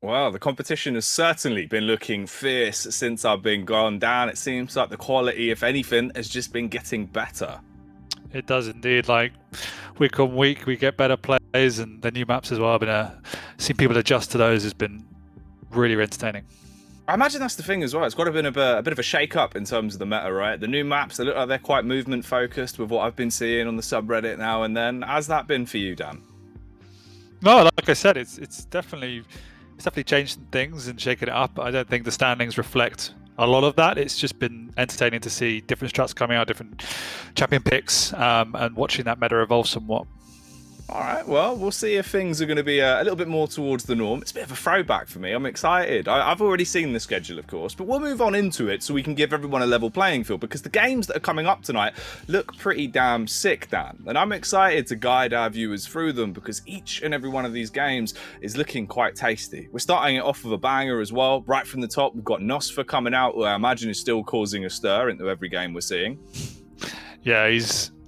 Well, the competition has certainly been looking fierce since I've been gone down. It seems like the quality, if anything, has just been getting better. It does indeed. Like week on week, we get better plays, and the new maps as well. I've been seeing people adjust to those has been really entertaining. I imagine that's the thing as well. It's got to been a bit of a shake-up in terms of the meta, right? The new maps, they look like they're quite movement-focused with what I've been seeing on the subreddit now and then. How's that been for you, Dan? No, like I said, it's definitely changed things and shaken it up. I don't think the standings reflect a lot of that. It's just been entertaining to see different strats coming out, different champion picks, and watching that meta evolve somewhat. All right, well, we'll see if things are going to be a little bit more towards the norm. It's a bit of a throwback for me. I'm excited. I've already seen the schedule, of course, but we'll move on into it so we can give everyone a level playing field, because the games that are coming up tonight look pretty damn sick, Dan. And I'm excited to guide our viewers through them, because each and every one of these games is looking quite tasty. We're starting it off with a banger as well. Right from the top, we've got Nosfer coming out, who I imagine is still causing a stir into every game we're seeing. Yeah,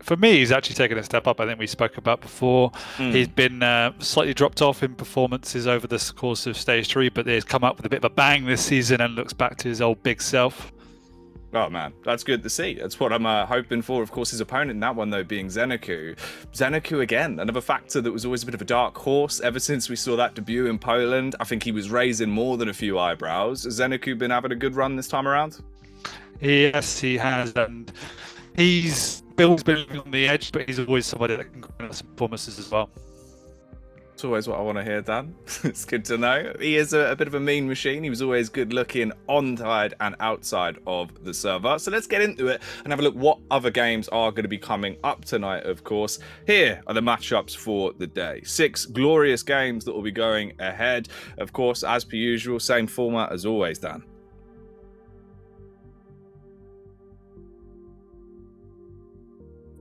for me, he's actually taken a step up. I think we spoke about before. He's been slightly dropped off in performances over the course of Stage 3, but he's come up with a bit of a bang this season and looks back to his old big self. Oh man, that's good to see. That's what I'm hoping for. Of course, his opponent in that one, though, being Zeniku. Zeniku, again, another factor that was always a bit of a dark horse ever since we saw that debut in Poland. I think he was raising more than a few eyebrows. Has Zeniku been having a good run this time around? Yes, he has. And Bill's been on the edge, but he's always somebody that can go in some performances as well. It's always what I want to hear, Dan. It's good to know. He is a bit of a mean machine. He was always good looking on-side and outside of the server. So let's get into it and have a look what other games are going to be coming up tonight, of course. Here are the matchups for the day. 6 glorious games that will be going ahead. Of course, as per usual, same format as always, Dan.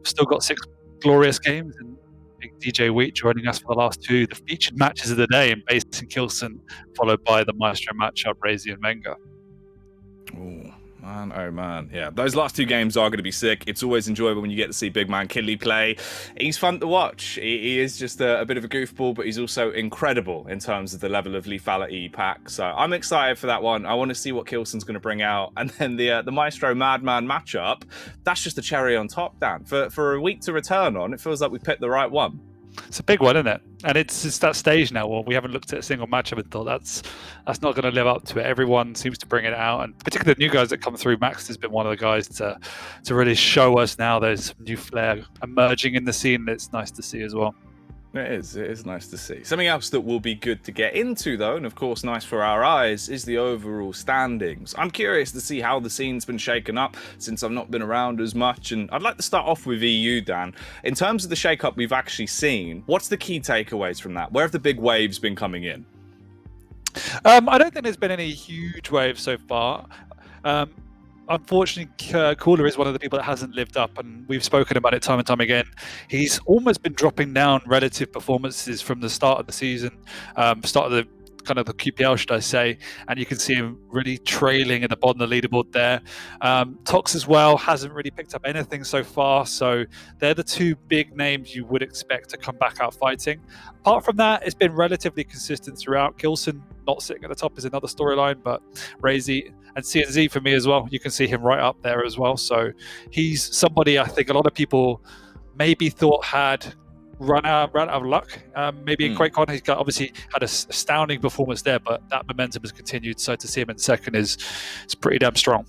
Still got 6 glorious games, and big DJ Wheat joining us for the last 2, the featured matches of the day in Base and Kilson, followed by the Maestro matchup, Razy and Venga. Ooh, man, oh man. Yeah, those last 2 games are going to be sick. It's always enjoyable when you get to see big man Kidley play. He's fun to watch. He is just a bit of a goofball, but he's also incredible in terms of the level of lethality he packs. So I'm excited for that one. I want to see what Kilson's going to bring out. And then the Maestro Madman matchup, that's just a cherry on top, Dan. For a week to return on, it feels like we picked the right one. It's a big one, isn't it? And it's that stage now where we haven't looked at a single matchup and thought that's not going to live up to it. Everyone seems to bring it out, and particularly the new guys that come through. Max has been one of the guys to really show us now there's some new flair emerging in the scene. It's nice to see as well. It is nice to see. Something else that will be good to get into, though, and of course nice for our eyes, is the overall standings. I'm curious to see how the scene's been shaken up since I've not been around as much, and I'd like to start off with EU, Dan. In terms of the shake-up we've actually seen, what's the key takeaways from that? Where have the big waves been coming in? I don't think there's been any huge waves so far. Unfortunately, Cooler is one of the people that hasn't lived up, and we've spoken about it time and time again. He's almost been dropping down relative performances from the start of the season, start of the kind of the QPL, should I say, and you can see him really trailing at the bottom of the leaderboard there. Tox as well hasn't really picked up anything so far, so they're the 2 big names you would expect to come back out fighting. Apart from that, it's been relatively consistent throughout. Kilson not sitting at the top is another storyline, but Razy and CNZ for me as well. You can see him right up there as well. So he's somebody I think a lot of people maybe thought had run out of luck. Maybe in QuakeCon, he's obviously had an astounding performance there, but that momentum has continued. So to see him in second is pretty damn strong.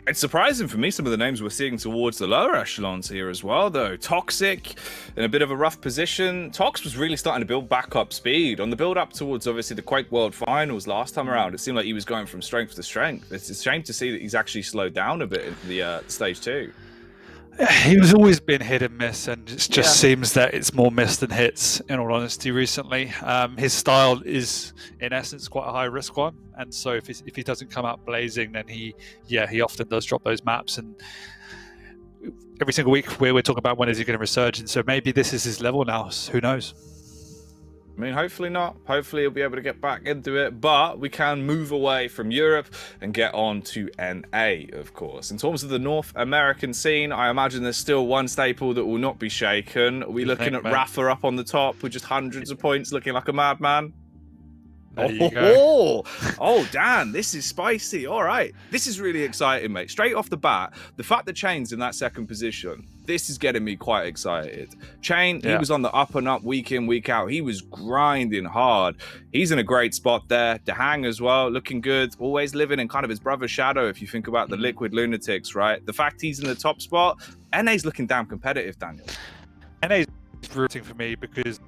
It's surprising for me, some of the names we're seeing towards the lower echelons here as well, though. Toxic, in a bit of a rough position. Tox was really starting to build back up speed. On the build-up towards, obviously, the Quake World Finals last time around, it seemed like he was going from strength to strength. It's a shame to see that he's actually slowed down a bit in the Stage 2. He was always been hit and miss, and it just seems that it's more miss than hits, in all honesty, recently. His style is, in essence, quite a high-risk one, and so if he doesn't come out blazing, then he often does drop those maps, and every single week we're talking about when is he going to resurge, and so maybe this is his level now, who knows? I mean, hopefully not. Hopefully he'll be able to get back into it, but we can move away from Europe and get on to NA, of course. In terms of the North American scene, I imagine there's still one staple that will not be shaken. Are we looking at Rafa up on the top with just hundreds of points, looking like a madman? There you go. Oh, Dan, this is spicy. All right. This is really exciting, mate. Straight off the bat, the fact that Chain's in that second position, this is getting me quite excited. Chain, he was on the up and up week in, week out. He was grinding hard. He's in a great spot there. Dehang as well, looking good. Always living in kind of his brother's shadow, if you think about the Liquid Lunatics, right? The fact he's in the top spot, NA's looking damn competitive, Daniel. NA's rooting for me because,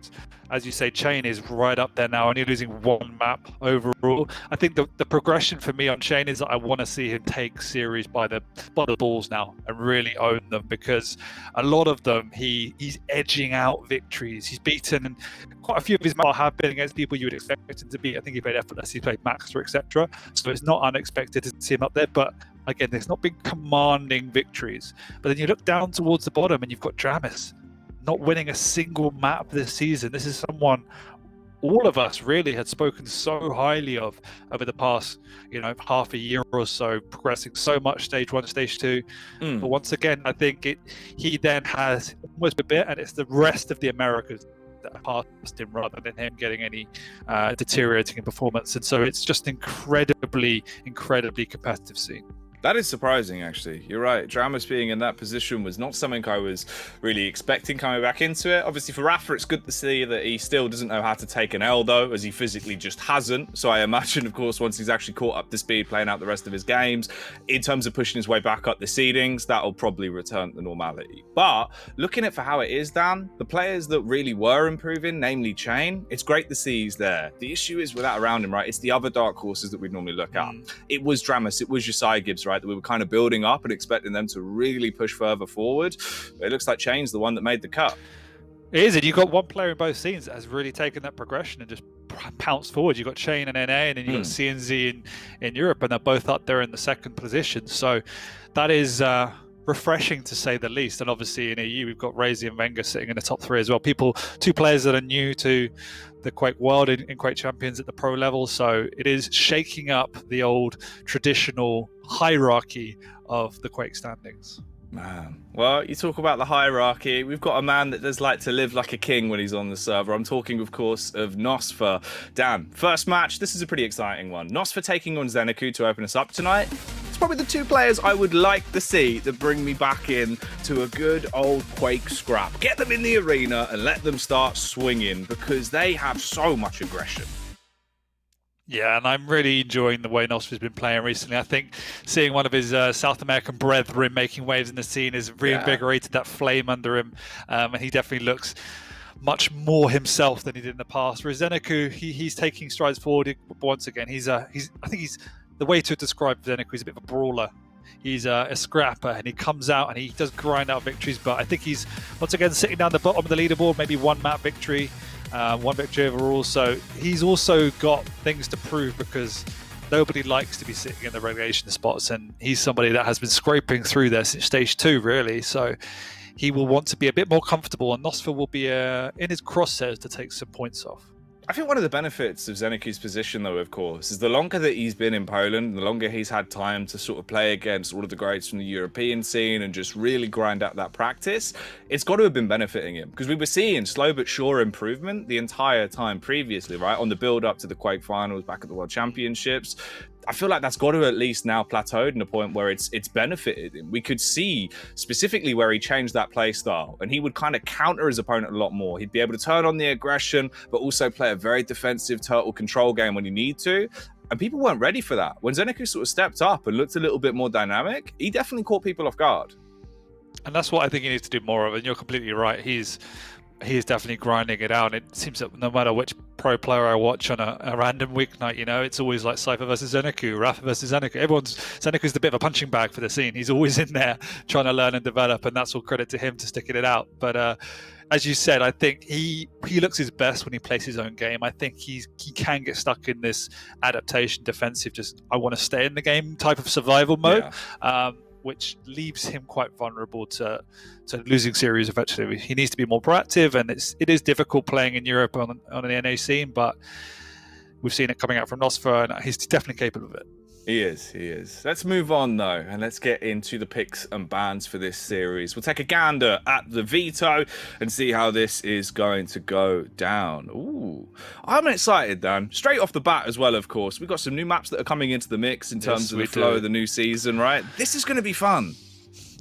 as you say, Chain is right up there now, only losing one map overall. I think the progression for me on Chain is that I want to see him take series by the balls now and really own them, because a lot of them he's edging out victories. He's beaten quite a few of his maps have been against people you would expect him to beat. I think he played Effortless, he played Maxter, etc. So it's not unexpected to see him up there, but again, there's not been commanding victories. But then you look down towards the bottom and you've got Dramis not winning a single map this season. This is someone all of us really had spoken so highly of over the past, half a year or so, progressing so much stage 1, stage 2. But once again, I think he then has almost a bit, and it's the rest of the Americas that passed him rather than him getting any deteriorating in performance. And so it's just incredibly competitive scene. That is surprising, actually. You're right. Dramus being in that position was not something I was really expecting coming back into it. Obviously, for Rafa, it's good to see that he still doesn't know how to take an L, though, as he physically just hasn't. So I imagine, of course, once he's actually caught up to speed playing out the rest of his games, in terms of pushing his way back up the seedings, that'll probably return to normality. But looking at for how it is, Dan, the players that really were improving, namely Chain, it's great to see he's there. The issue is with that around him, right? It's the other dark horses that we'd normally look at. It was Dramus, it was Josiah Gibbs, right? That we were kind of building up and expecting them to really push further forward. It looks like Chain's the one that made the cut. It is, and you've got one player in both scenes that has really taken that progression and just pounced forward. You've got Chain and NA, and then you've got CNZ in Europe, and they're both up there in the second position. So that is refreshing, to say the least. And obviously in EU, we've got Razy and Wenger sitting in the top 3 as well. Two players that are new to the Quake world in Quake Champions at the pro level. So it is shaking up the old traditional hierarchy of the Quake standings. Man, well, you talk about the hierarchy. We've got a man that does like to live like a king when he's on the server. I'm talking, of course, of Nosfer. Dan, first match. This is a pretty exciting one. Nosfer taking on Zeniku to open us up tonight. It's probably the two players I would like to see that bring me back in to a good old Quake scrap. Get them in the arena and let them start swinging, because they have so much aggression. Yeah, and I'm really enjoying the way Nosfer's been playing recently. I think seeing one of his South American brethren making waves in the scene has reinvigorated that flame under him, and he definitely looks much more himself than he did in the past. Whereas Zeniku, he's taking strides forward. Once again, I think he's the way to describe Zeniku is a bit of a brawler. He's a scrapper, and he comes out and he does grind out victories. But I think he's once again sitting down the bottom of the leaderboard, maybe one map victory. One victory overall, so he's also got things to prove, because nobody likes to be sitting in the relegation spots, and he's somebody that has been scraping through there since stage 2, really. So he will want to be a bit more comfortable, and Nosfer will be in his crosshairs to take some points off. I think one of the benefits of Zeniku's position, though, of course, is the longer that he's been in Poland, the longer he's had time to sort of play against all of the greats from the European scene and just really grind out that practice, it's got to have been benefiting him, because we were seeing slow but sure improvement the entire time previously, right? On the build up to the Quake finals, back at the World Championships. I feel like that's got to at least now plateaued in a point where it's benefited him. We could see specifically where he changed that play style, and he would kind of counter his opponent a lot more. He'd be able to turn on the aggression, but also play a very defensive turtle control game when you need to. And people weren't ready for that. When Zeniku sort of stepped up and looked a little bit more dynamic, he definitely caught people off guard. And that's what I think he needs to do more of. And you're completely right. He is definitely grinding it out. And it seems that no matter which pro player I watch on a random weeknight, it's always like Cypher versus Zeniku, Rafa versus Zeniku. Zeniku is the bit of a punching bag for the scene. He's always in there trying to learn and develop, and that's all credit to him to sticking it out. But as you said, I think he looks his best when he plays his own game. I think he can get stuck in this adaptation, defensive, just I want to stay in the game type of survival mode. Yeah. Which leaves him quite vulnerable to losing series eventually. He needs to be more proactive, and it is difficult playing in Europe on an NA scene, but we've seen it coming out from Nosfer, and he's definitely capable of it. He is, he is. Let's move on though, and let's get into the picks and bans for this series. We'll take a gander at the veto and see how this is going to go down. Ooh, I'm excited, Dan. Straight off the bat as well, of course. We've got some new maps that are coming into the mix in terms of the flow of the new season, right? This is going to be fun.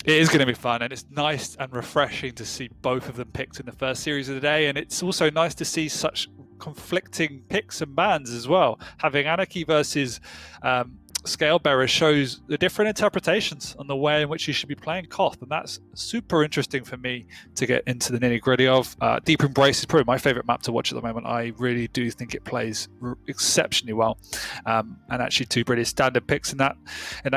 It is going to be fun, and it's nice and refreshing to see both of them picked in the first series of the day, and it's also nice to see such conflicting picks and bans as well. Having Anarchy versus Scalebearer shows the different interpretations on the way in which you should be playing Koth, and that's super interesting for me to get into the nitty-gritty of. Deep Embrace is probably my favorite map to watch at the moment. I really do think it plays exceptionally well, and actually two pretty standard picks in that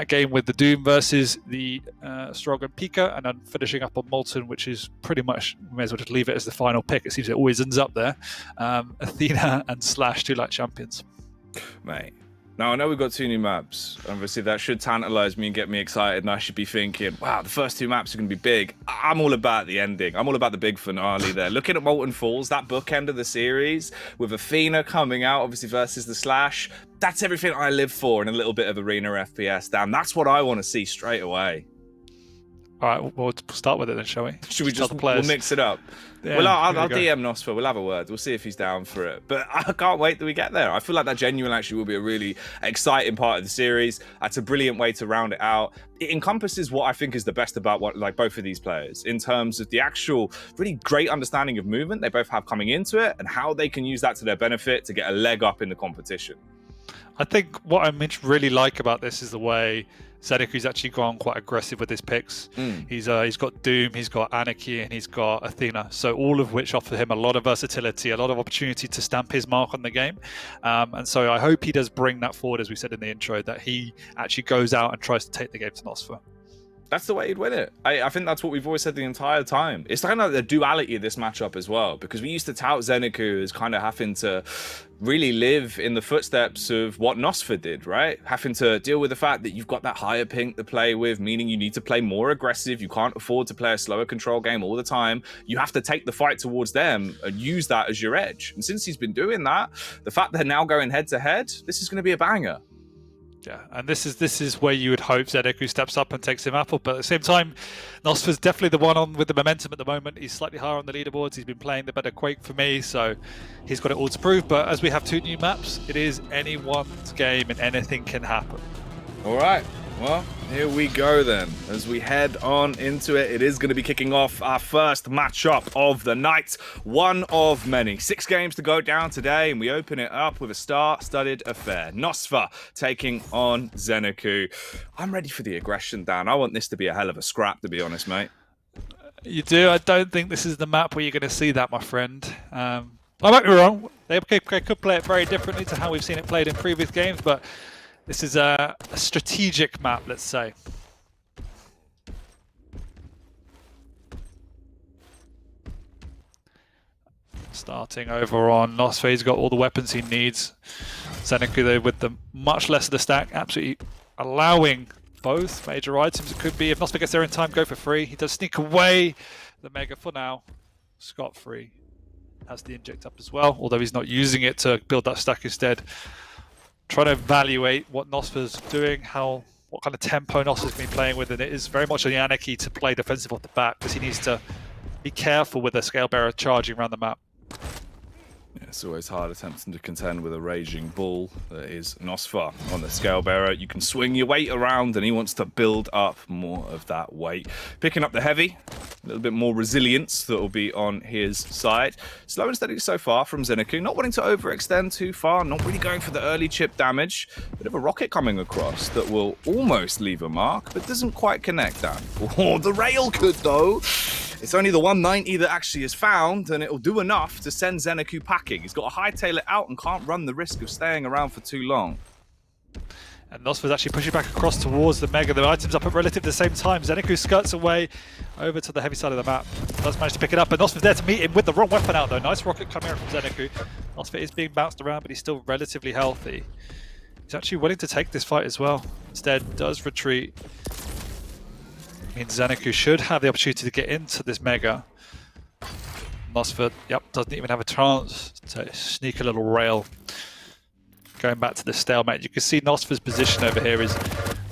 game with the Doom versus the Strog and Pika, and then finishing up on Molten, which is pretty much, we may as well just leave it as the final pick. It seems it always ends up there. Athena and Slash, two light champions. Mate. Now, I know we've got two new maps. Obviously, that should tantalize me and get me excited, and I should be thinking, wow, the first two maps are going to be big. I'm all about the ending. I'm all about the big finale there. Looking at Molten Falls, that bookend of the series, with Athena coming out, obviously, versus the Slash, that's everything I live for in a little bit of arena FPS. Damn, that's what I want to see straight away. All right, we'll start with it then, shall we? Should we just we'll mix it up? Yeah, well, I'll DM Nosfer. We'll have a word. We'll see if he's down for it. But I can't wait till we get there. I feel like that genuinely actually will be a really exciting part of the series. That's a brilliant way to round it out. It encompasses what I think is the best about both of these players in terms of the actual really great understanding of movement they both have coming into it and how they can use that to their benefit to get a leg up in the competition. I think what I really like about this is the way Zeniku's actually gone quite aggressive with his picks. He's got Doom, he's got Anarchy, and he's got Athena. So all of which offer him a lot of versatility, a lot of opportunity to stamp his mark on the game. And so I hope he does bring that forward, as we said in the intro, that he actually goes out and tries to take the game to Nosfer. That's the way he'd win it. I think that's what we've always said the entire time. It's kind of the duality of this matchup as well, because we used to tout Zeniku as kind of having to really live in the footsteps of what Nosfer did, right? Having to deal with the fact that you've got that higher pink to play with, meaning you need to play more aggressive. You can't afford to play a slower control game all the time. You have to take the fight towards them and use that as your edge. And since he's been doing that, the fact that they're now going head to head, this is going to be a banger. Yeah, and this is where you would hope Zeniku steps up and takes him up. But at the same time, Nosfer's definitely the one on with the momentum at the moment. He's slightly higher on the leaderboards. He's been playing the better Quake for me, so he's got it all to prove. But as we have two new maps, it is anyone's game and anything can happen. All right. Well, here we go then. As we head on into it, it is going to be kicking off our first matchup of the night. One of many. 6 games to go down today, and we open it up with a star-studded affair. Nosfer taking on Zeniku. I'm ready for the aggression, Dan. I want this to be a hell of a scrap, to be honest, mate. You do? I don't think this is the map where you're going to see that, my friend. I might be wrong. They could play it very differently to how we've seen it played in previous games, but this is a strategic map, let's say. Starting over on Nosfer, he's got all the weapons he needs. Zeniku, though, with the much less of the stack, absolutely allowing both major items. It could be, if Nosfer gets there in time, go for free. He does sneak away the Mega for now. Scot-free. Has the inject up as well, although he's not using it to build that stack instead. Trying to evaluate what Nosfer's doing, what kind of tempo Nosfer's been playing with, and it is very much on the Anarchy to play defensive off the back, because he needs to be careful with the Scalebearer charging around the map. Yeah, it's always hard attempting to contend with a raging bull that is Nosfer on the Scalebearer. You can swing your weight around, and he wants to build up more of that weight. Picking up the heavy, a little bit more resilience that will be on his side. Slow and steady so far from Zeniku, not wanting to overextend too far, not really going for the early chip damage. Bit of a rocket coming across that will almost leave a mark, but doesn't quite connect that. Oh, the rail could though. It's only the 190 that actually is found, and it'll do enough to send Zeniku packing. He's got to hightail it out and can't run the risk of staying around for too long. And Nosfer's actually pushing back across towards the Mega. The items up at relatively the same time. Zeniku skirts away over to the heavy side of the map. Does manage to pick it up, and Nosfer's there to meet him with the wrong weapon out though. Nice rocket coming out from Zeniku. Nosfer is being bounced around, but he's still relatively healthy. He's actually willing to take this fight as well. Instead, does retreat. Means Zeniku should have the opportunity to get into this Mega. Nosfer, doesn't even have a chance to sneak a little rail. going back to the stalemate. You can see Nosfer's position over here is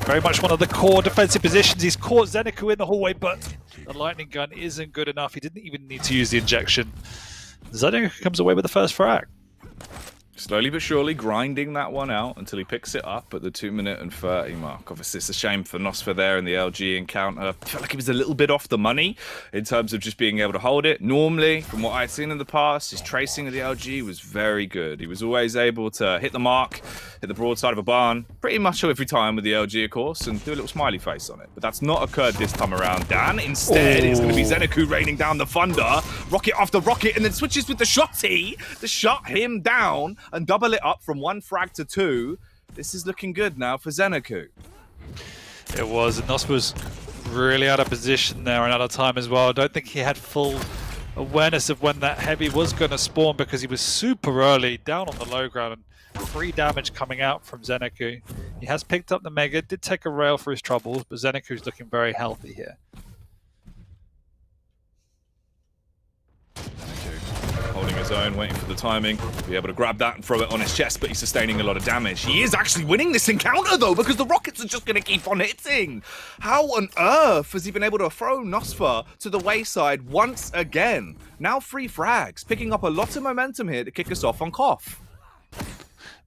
very much one of the core defensive positions. He's caught Zeniku in the hallway, but the lightning gun isn't good enough. He didn't even need to use the injection. Zeniku comes away with the first frag. Slowly but surely grinding that one out until he picks it up at the 2-minute and 30 mark. Obviously, it's a shame for Nosfer there in the LG encounter. I felt like he was a little bit off the money in terms of just being able to hold it. Normally, from what I've seen in the past, his tracing of the LG was very good. He was always able to hit the mark, hit the broadside of a barn, pretty much every time with the LG, of course, and do a little smiley face on it. But that's not occurred this time around, Dan. Instead, it's going to be Zeniku raining down the thunder, rocket after rocket, and then switches with the shotty to shut him down and double it up from 1 frag to 2. This is looking good now for Zeniku. It was, and Nosfer was really out of position there and out of time as well. I don't think he had full awareness of when that heavy was going to spawn because he was super early down on the low ground and 3 damage coming out from Zeniku. He has picked up the Mega, did take a rail for his troubles, but Zeniku's looking very healthy here. Holding his own, waiting for the timing, be able to grab that and throw it on his chest, but he's sustaining a lot of damage. He is actually winning this encounter, though, because the rockets are just going to keep on hitting. How on earth has he been able to throw Nosfer to the wayside once again? Now 3 frags, picking up a lot of momentum here to kick us off on Koth.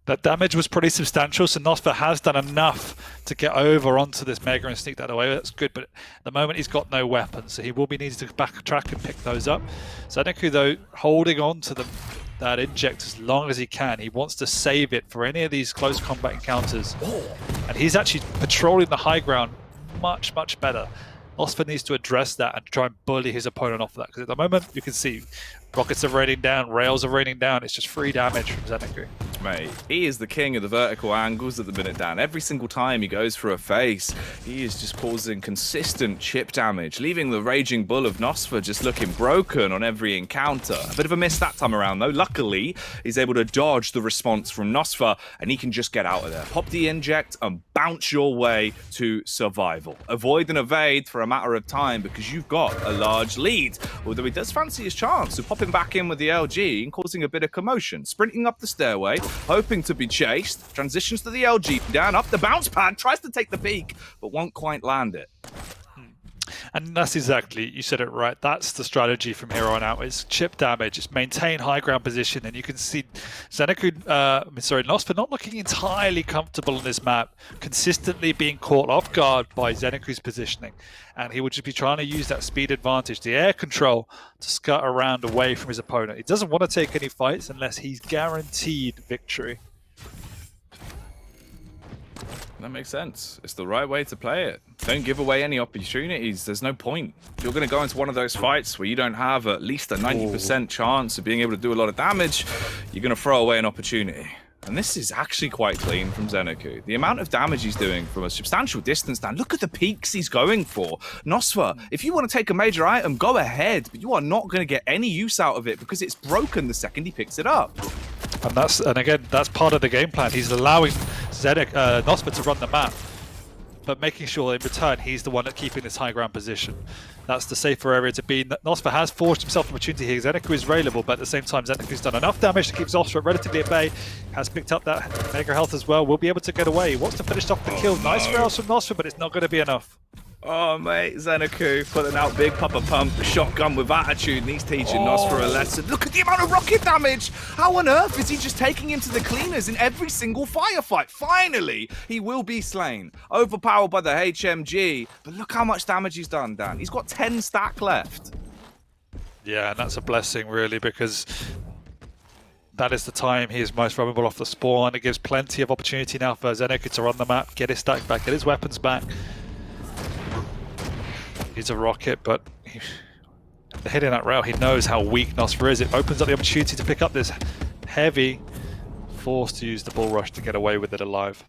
That damage was pretty substantial, so Nosfer has done enough to get over onto this Mega and sneak that away. That's good, but at the moment he's got no weapons, so he will be needing to backtrack and pick those up. Zeniku, though, holding on to that inject as long as he can. He wants to save it for any of these close combat encounters. And he's actually patrolling the high ground much, much better. Nosfer needs to address that and try and bully his opponent off of that, because at the moment you can see rockets are raining down, rails are raining down. It's just 3 damage from Zeniku. Mate, he is the king of the vertical angles at the minute, Dan. Every single time he goes for a face, he is just causing consistent chip damage, leaving the raging bull of Nosfer just looking broken on every encounter. A bit of a miss that time around, though. Luckily, he's able to dodge the response from Nosfer, and he can just get out of there. Pop the inject and bounce your way to survival. Avoid and evade for a matter of time because you've got a large lead. Although he does fancy his chance of popping back in with the LG and causing a bit of commotion. Sprinting up the stairway, hoping to be chased, transitions to the LG, down up the bounce pad, tries to take the peak, but won't quite land it. And that's exactly, you said it right, that's the strategy from here on out. It's chip damage, it's maintain high ground position, and you can see Nosfer not looking entirely comfortable on this map, consistently being caught off guard by Zeniku's positioning. And he would just be trying to use that speed advantage, the air control, to skirt around away from his opponent. He doesn't want to take any fights unless he's guaranteed victory. That makes sense. It's the right way to play it. Don't give away any opportunities. There's no point. If you're going to go into one of those fights where you don't have at least a 90% chance of being able to do a lot of damage, you're going to throw away an opportunity. And this is actually quite clean from Zeniku. The amount of damage he's doing from a substantial distance down. Look at the peaks he's going for. Nosfer, if you want to take a major item, go ahead. But you are not going to get any use out of it because it's broken the second he picks it up. And again, that's part of the game plan. He's allowing Nosfer to run the map, but making sure in return he's the one that's keeping this high ground position. That's the safer area to be. Nosfer has forced himself an opportunity here. Zeniku is railable, but at the same time, Zeniku's done enough damage to keep Nosfer relatively at bay. Has picked up that mega health as well. Will be able to get away. He wants to finish off the kill. Nice rails from Nosfer, but it's not going to be enough. Oh, mate, Zeniku putting out big Papa Pump, shotgun with attitude, and he's teaching Nosfer a lesson. Look at the amount of rocket damage! How on earth is he just taking him to the cleaners in every single firefight? Finally, he will be slain. Overpowered by the HMG, but look how much damage he's done, Dan. He's got 10 stack left. Yeah, and that's a blessing, really, because that is the time he is most vulnerable off the spawn. It gives plenty of opportunity now for Zeniku to run the map, get his stack back, get his weapons back. He's a rocket, but hitting that rail, he knows how weak Nosfer is. It opens up the opportunity to pick up this heavy, forced to use the bull rush to get away with it alive.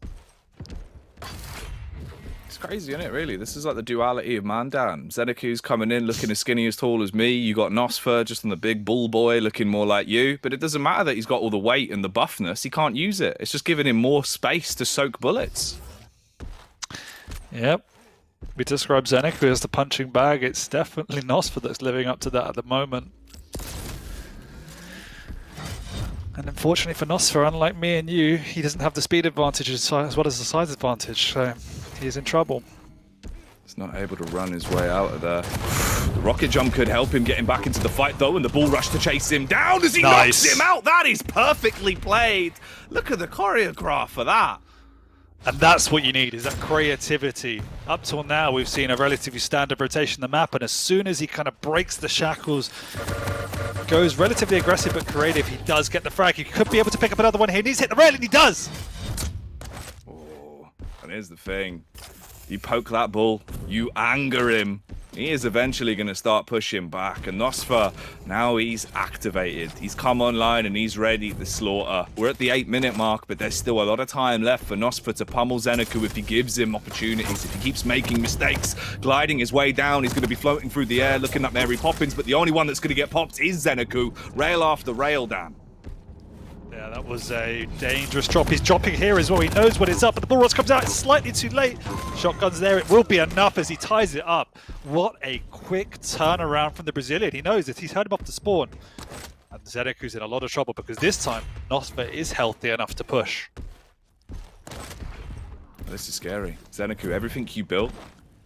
It's crazy, isn't it, really? This is like the duality of Mandan. Zeniku's coming in looking as skinny as tall as me. You got Nosfer just on the big bull boy looking more like you. But it doesn't matter that he's got all the weight and the buffness. He can't use it. It's just giving him more space to soak bullets. Yep. We describe Zeniku as the punching bag. It's definitely Nosfer that's living up to that at the moment. And unfortunately for Nosfer, unlike me and you, he doesn't have the speed advantage as well as the size advantage, so he's in trouble. He's not able to run his way out of there. The rocket jump could help him getting back into the fight though, and the bull rush to chase him down as he knocks him out. That is perfectly played. Look at the choreograph for that. And that's what you need, is that creativity. Up till now, we've seen a relatively standard rotation of the map, and as soon as he kind of breaks the shackles, goes relatively aggressive but creative, he does get the frag. He could be able to pick up another one here. He needs to hit the rail, and he does! Oh, and here's the thing. You poke that bull, you anger him. He is eventually going to start pushing back. And Nosfer, now he's activated. He's come online and he's ready to slaughter. We're at the 8-minute mark, but there's still a lot of time left for Nosfer to pummel Zeniku if he gives him opportunities, if he keeps making mistakes. Gliding his way down, he's going to be floating through the air, looking at Mary Poppins, but the only one that's going to get popped is Zeniku. Rail after rail, Dan. Yeah, that was a dangerous drop. He's dropping here as well. He knows what is up, but the bull rush comes out. It's slightly too late. Shotgun's there. It will be enough as he ties it up. What a quick turnaround from the Brazilian. He knows it. He's heard him off the spawn. And Zeniku's in a lot of trouble because this time, Nosfer is healthy enough to push. This is scary. Zeniku, everything you built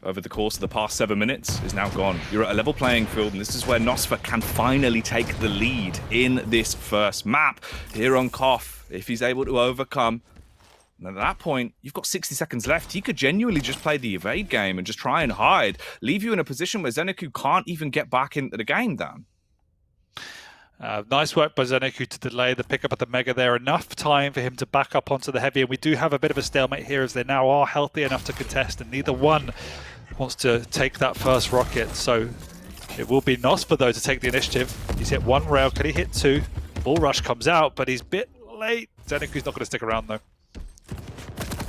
over the course of the past 7 minutes is now gone. You're at a level playing field, and this is where Nosfer can finally take the lead in this first map. Here on Koff, if he's able to overcome, and at that point, you've got 60 seconds left. He could genuinely just play the evade game and just try and hide, leave you in a position where Zeniku can't even get back into the game, Dan. Nice work by Zeniku to delay the pickup of the Mega there. Enough time for him to back up onto the Heavy, and we do have a bit of a stalemate here as they now are healthy enough to contest, and neither one wants to take that first rocket. So it will be Nosfer though to take the initiative. He's hit one rail. Can he hit two? Bull rush comes out, but he's a bit late. Zeniku's not going to stick around though.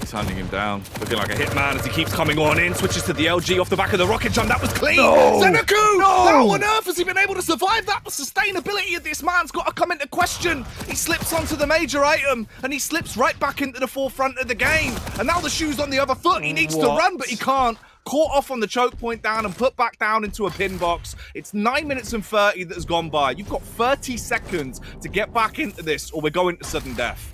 He's hunting him down, looking like a hitman as he keeps coming on in, switches to the LG off the back of the rocket jump. That was clean! No! Zeniku! No! How on earth has he been able to survive that? The sustainability of this man's got to come into question. He slips onto the major item, and he slips right back into the forefront of the game. And now the shoe's on the other foot. He needs to run, but he can't. Caught off on the choke point down and put back down into a pin box. It's 9 minutes and 30 that has gone by. You've got 30 seconds to get back into this, or we're going to sudden death.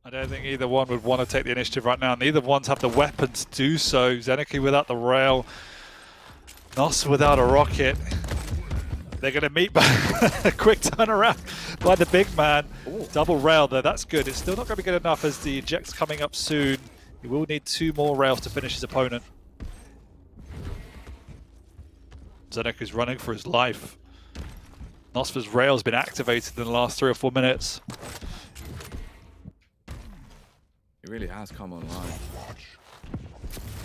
I don't think either one would want to take the initiative right now. Neither ones have the weapon to do so. Zeniku without the rail. Nos without a rocket. They're going to meet by a quick turnaround by the big man. Ooh. Double rail though, that's good. It's still not going to be good enough as the eject's coming up soon. He will need 2 more rails to finish his opponent. Zeniku's running for his life. Nosfer's rail's been activated in the last 3 or 4 minutes. It really has come online.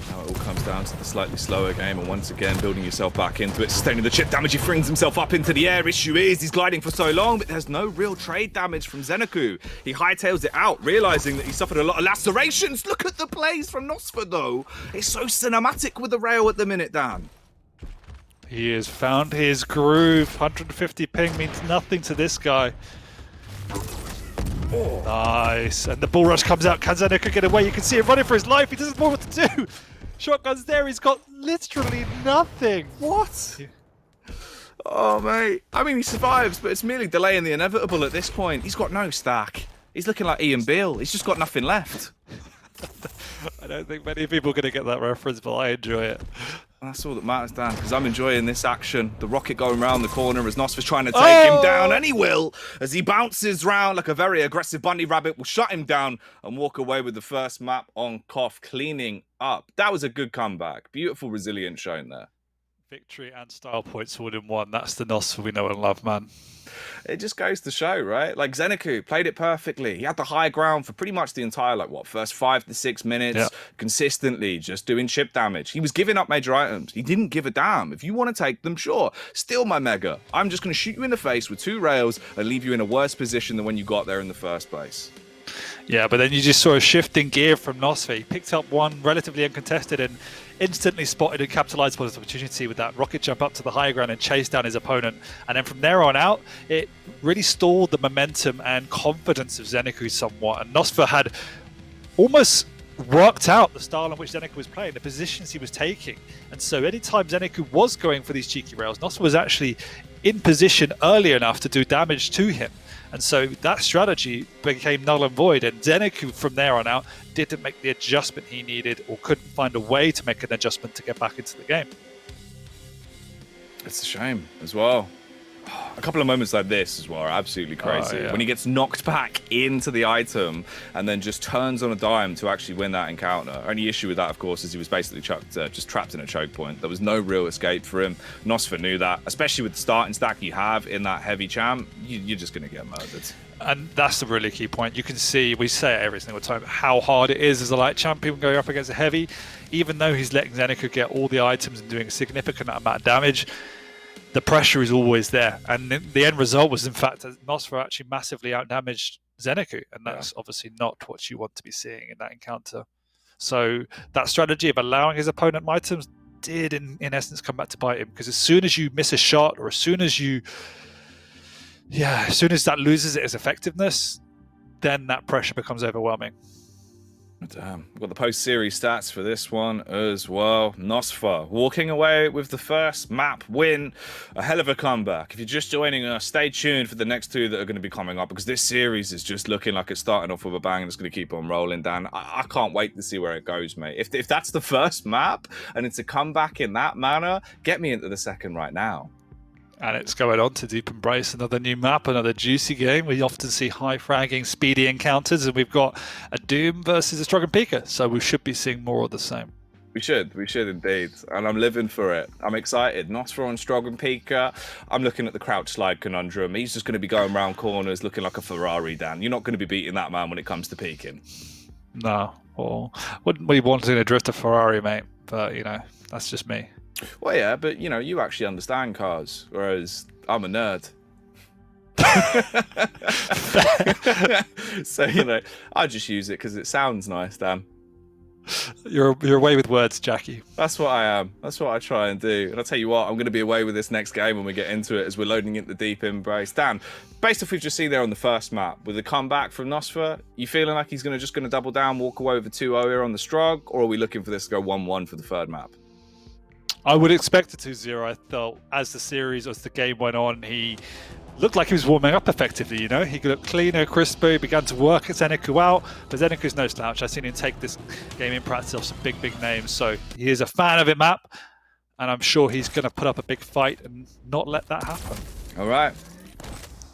Now it all comes down to the slightly slower game, and once again building yourself back into it, sustaining the chip damage. He flings himself up into the air. Issue is he's gliding for so long, but there's no real trade damage from Zeniku. He hightails it out, realizing that he suffered a lot of lacerations. Look at the plays from Nosfer though. It's so cinematic with the rail at the minute, Dan. He has found his groove. 150 ping means nothing to this guy. Oh. Nice, and the bull rush comes out. Can Zeniku get away? You can see him running for his life. He doesn't know what to do. Shotgun's there. He's got literally nothing. What? Oh, mate. I mean, he survives, but it's merely delaying the inevitable at this point. He's got no stack. He's looking like Ian Beale. He's just got nothing left. I don't think many people are going to get that reference, but I enjoy it. That's all that matters, Dan, because I'm enjoying this action. The rocket going around the corner as Nosfer's trying to take him down, and he will, as he bounces round like a very aggressive bunny rabbit, will shut him down and walk away with the first map on Koff, cleaning up. That was a good comeback. Beautiful resilience shown there. Victory and style points all in one. That's the Nosfer we know and love, man. It just goes to show, right? Like, Zeniku played it perfectly. He had the high ground for pretty much the entire, first 5 to 6 minutes, consistently just doing chip damage. He was giving up major items. He didn't give a damn. If you want to take them, sure. Steal my Mega. I'm just going to shoot you in the face with 2 rails and leave you in a worse position than when you got there in the first place. Yeah, but then you just saw a shift in gear from Nosfer. He picked up one relatively uncontested and instantly spotted and capitalized upon his opportunity with that rocket jump up to the high ground and chase down his opponent. And then from there on out, it really stalled the momentum and confidence of Zeniku somewhat. And Nosfer had almost worked out the style in which Zeniku was playing, the positions he was taking. And so anytime Zeniku was going for these cheeky rails, Nosfer was actually in position early enough to do damage to him. And so that strategy became null and void, and Zeniku from there on out didn't make the adjustment he needed or couldn't find a way to make an adjustment to get back into the game. It's a shame as well. A couple of moments like this as well are absolutely crazy. Oh, yeah. When he gets knocked back into the item and then just turns on a dime to actually win that encounter. Only issue with that, of course, is he was basically just trapped in a choke point. There was no real escape for him. Nosfer knew that, especially with the starting stack you have in that heavy champ, you're just going to get murdered. And that's the really key point. You can see, we say it every single time, how hard it is as a light champion going up against a heavy. Even though he's letting Zeniku get all the items and doing a significant amount of damage, the pressure is always there. And the end result was, in fact, that Nosfer actually massively outdamaged Zeniku. And that's obviously not what you want to be seeing in that encounter. So that strategy of allowing his opponent items did, in essence, come back to bite him. Because as soon as you miss a shot, or as soon as that loses its effectiveness, then that pressure becomes overwhelming. Damn. We've got the post-series stats for this one as well. Nosfer walking away with the first map win. A hell of a comeback. If you're just joining us, stay tuned for the next two that are going to be coming up, because this series is just looking like it's starting off with a bang and it's going to keep on rolling, Dan. I can't wait to see where it goes, mate. If that's the first map and it's a comeback in that manner, get me into the second right now. And it's going on to Deep Embrace, another new map, another juicy game. We often see high fragging, speedy encounters, and we've got a Doom versus a Struggle Pika, so we should be seeing more of the same. We should indeed, and I'm living for it. I'm excited. Nosfer on Struggle Pika. I'm looking at the crouch slide conundrum. He's just going to be going around corners looking like a Ferrari, Dan. You're not going to be beating that man when it comes to peaking. No, well, wouldn't we want to drift a Ferrari, mate? But, that's just me. Well, yeah, but, you actually understand cars, whereas I'm a nerd. So, I just use it because it sounds nice, Dan. You're away with words, Jackie. That's what I am. That's what I try and do. And I'll tell you what, I'm going to be away with this next game when we get into it, as we're loading into the Deep Embrace. Dan, based off we've just seen there on the first map, with the comeback from Nosfer, you feeling like he's just going to double down, walk away with a 2-0 here on the Strug, or are we looking for this to go 1-1 for the third map? I would expect a 2-0. I thought as the game went on, he looked like he was warming up effectively, He looked cleaner, crisper, began to work Zeniku out, but Zeniku's no slouch. I've seen him take this game in practice off some big names, so he is a fan of it, map, and I'm sure he's going to put up a big fight and not let that happen. All right.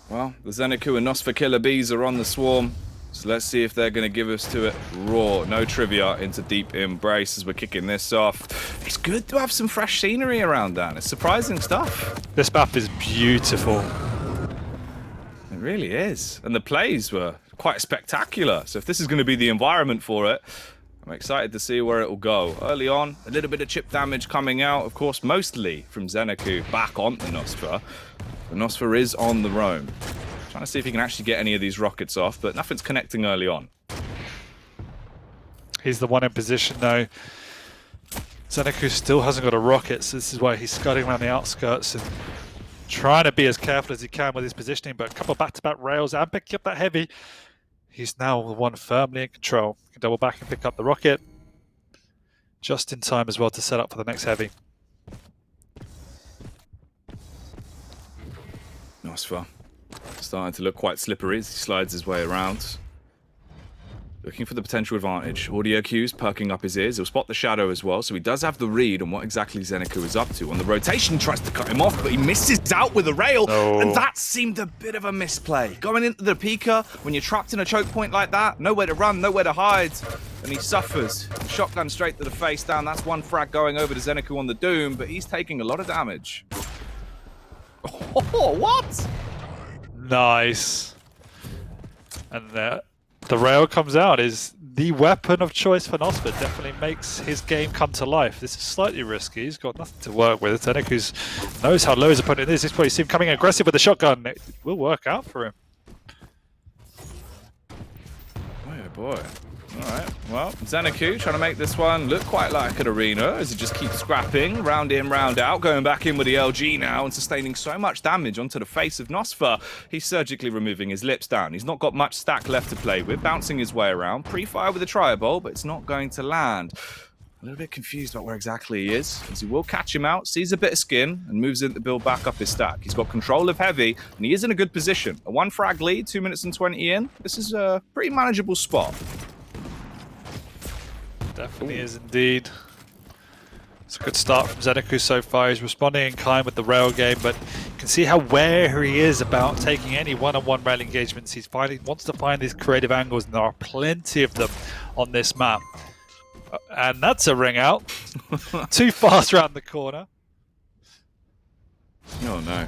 Well, the Zeniku and Nosfer Killer Bees are on the swarm. So let's see if they're going to give us to it raw. No trivia into Deep Embrace as we're kicking this off. It's good to have some fresh scenery around, Dan. It's surprising stuff. This map is beautiful. It really is. And the plays were quite spectacular. So if this is going to be the environment for it, I'm excited to see where it will go. Early on, a little bit of chip damage coming out, of course, mostly from Zeniku back onto Nosfer. The Nosfer is on the roam. Trying to see if he can actually get any of these rockets off, but nothing's connecting early on. He's the one in position though. Zeniku still hasn't got a rocket, so this is why he's scudding around the outskirts and trying to be as careful as he can with his positioning, but a couple of back-to-back rails and picking up that heavy. He's now the one firmly in control. He can double back and pick up the rocket. Just in time as well to set up for the next heavy. Nosfer starting to look quite slippery as he slides his way around. Looking for the potential advantage. Audio cues perking up his ears. He'll spot the shadow as well, so he does have the read on what exactly Zeniku is up to. On the rotation, tries to cut him off, but he misses out with a rail, and that seemed a bit of a misplay. Going into the Pika, when you're trapped in a choke point like that, nowhere to run, nowhere to hide, and he suffers. Shotgun straight to the face down. That's one frag going over to Zeniku on the Doom, but he's taking a lot of damage. Oh, what? Nice. And the rail comes out is the weapon of choice for Nosfer. Definitely makes his game come to life. This is slightly risky. He's got nothing to work with. Zeniku knows how low his opponent is. This probably see him coming aggressive with the shotgun. It will work out for him. Oh boy. Alright, well, Zeniku trying to make this one look quite like an arena as he just keeps scrapping, round in, round out, going back in with the LG now and sustaining so much damage onto the face of Nosfer. He's surgically removing his lips down. He's not got much stack left to play with, bouncing his way around. Pre-fire with a triobol, but it's not going to land. A little bit confused about where exactly he is, as he will catch him out, sees a bit of skin, and moves in to build back up his stack. He's got control of heavy, and he is in a good position. A 1 frag lead, 2 minutes and 20 in. This is a pretty manageable spot. Definitely is indeed. It's a good start from Zeniku so far. He's responding in kind with the rail game, but you can see how wary he is about taking any one-on-one rail engagements. He wants to find these creative angles, and there are plenty of them on this map. And that's a ring out. Too fast around the corner. Oh no.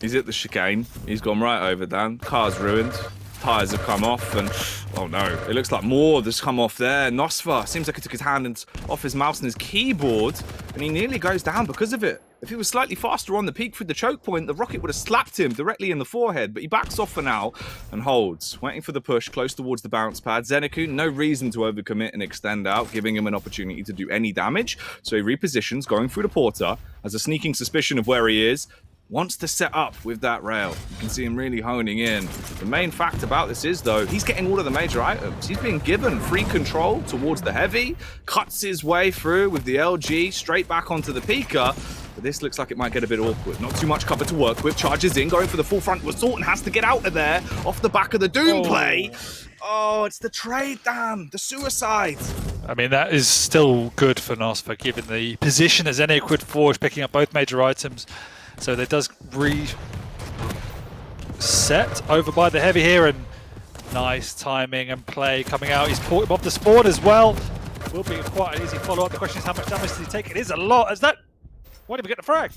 He's hit the chicane. He's gone right over, Dan. Car's ruined. Tyres have come off, and oh no, it looks like more has come off there. Nosfer seems like he took his hand off his mouse and his keyboard, and he nearly goes down because of it. If he was slightly faster on the peak through the choke point, the rocket would have slapped him directly in the forehead, but he backs off for now and holds, waiting for the push close towards the bounce pad. Zeniku, no reason to overcommit and extend out, giving him an opportunity to do any damage, so he repositions, going through the porter, has a sneaking suspicion of where he is, wants to set up with that rail. You can see him really honing in. The main fact about this is, though, he's getting all of the major items. He's being given free control towards the heavy, cuts his way through with the LG, straight back onto the Pika. But this looks like it might get a bit awkward. Not too much cover to work with. Charges in, going for the full front assault, and has to get out of there off the back of the Doom play. Oh, it's the trade, Dan. The suicide. I mean, that is still good for Nosfer, given the position as ZenAku would forge, picking up both major items. So there does reset over by the heavy here, and nice timing and play coming out. He's caught him off the spawn as well. Will be quite an easy follow-up. The question is, how much damage does he take? It is a lot. As that, why did we get the frag?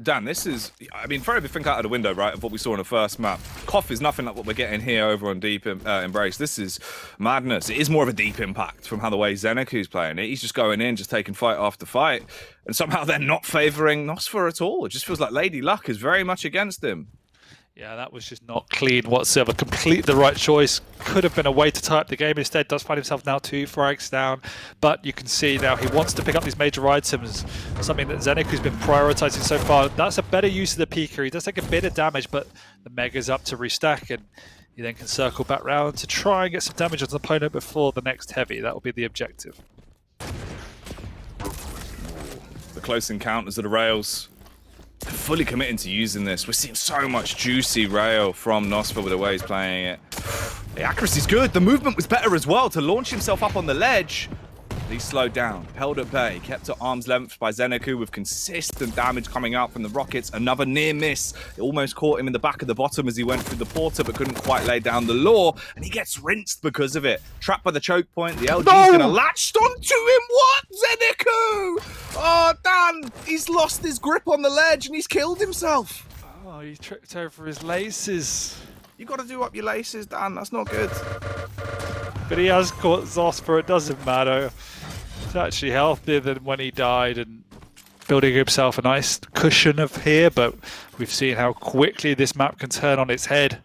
Dan, this is, I mean, throw everything out of the window, right, of what we saw in the first map. Cough is nothing like what we're getting here over on Deep Embrace. This is madness. It is more of a deep impact from how the way Zenaku's playing it. He's just going in, just taking fight after fight, and somehow they're not favouring Nosfer at all. It just feels like Lady Luck is very much against him. Yeah, that was just not clean whatsoever. Complete the right choice. Could have been a way to tie up the game. Instead, does find himself now 2 frags down. But you can see now he wants to pick up these major items, something that Zeniku's been prioritizing so far. That's a better use of the Pika. He does take a bit of damage, but the Mega's up to restack, and he then can circle back round to try and get some damage on the opponent before the next heavy. That will be the objective. The close encounters of the rails. Fully committing to using this. We're seeing so much juicy rail from Nosfer with the way he's playing it. The accuracy's good. The movement was better as well to launch himself up on the ledge. He's slowed down, held at bay, kept at arm's length by Zeniku with consistent damage coming out from the rockets. Another near miss. It almost caught him in the back of the bottom as he went through the porter, but couldn't quite lay down the law, and he gets rinsed because of it. Trapped by the choke point, the LG's gonna latch onto him. What? Zeniku! Oh, Dan, he's lost his grip on the ledge and he's killed himself. Oh, he tripped over his laces. You gotta do up your laces, Dan. That's not good. But he has caught Zosper. It doesn't matter. He's actually healthier than when he died and building himself a nice cushion of here, but we've seen how quickly this map can turn on its head.